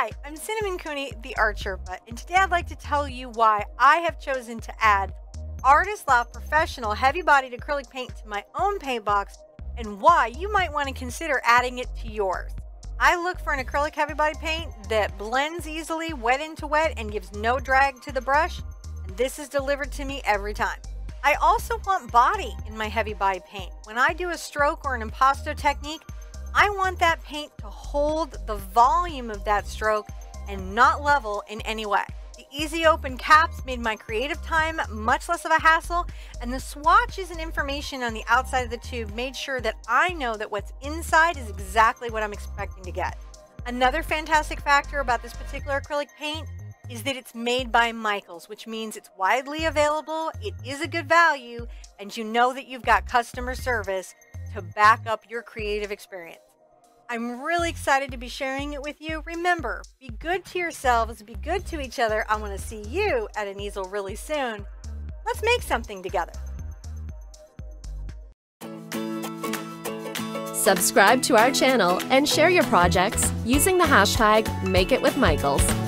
Hi, I'm Cinnamon Cooney, the Art Sherpa, and today I'd like to tell you why I have chosen to add Artist Loft Professional Heavy-Bodied Acrylic Paint to my own paint box and why you might want to consider adding it to yours. I look for an acrylic heavy-body paint that blends easily, wet into wet, and gives no drag to the brush, and this is delivered to me every time. I also want body in my heavy-body paint. When I do a stroke or an impasto technique, I want that paint to hold the volume of that stroke and not level in any way. The easy open caps made my creative time much less of a hassle, and the swatches and information on the outside of the tube made sure that I know that what's inside is exactly what I'm expecting to get. Another fantastic factor about this particular acrylic paint is that it's made by Michaels, which means it's widely available, it is a good value, and you know that you've got customer service to back up your creative experience. I'm really excited to be sharing it with you. Remember, be good to yourselves, be good to each other. I want to see you at an easel really soon. Let's make something together. Subscribe to our channel and share your projects using the hashtag #MakeItWithMichaels.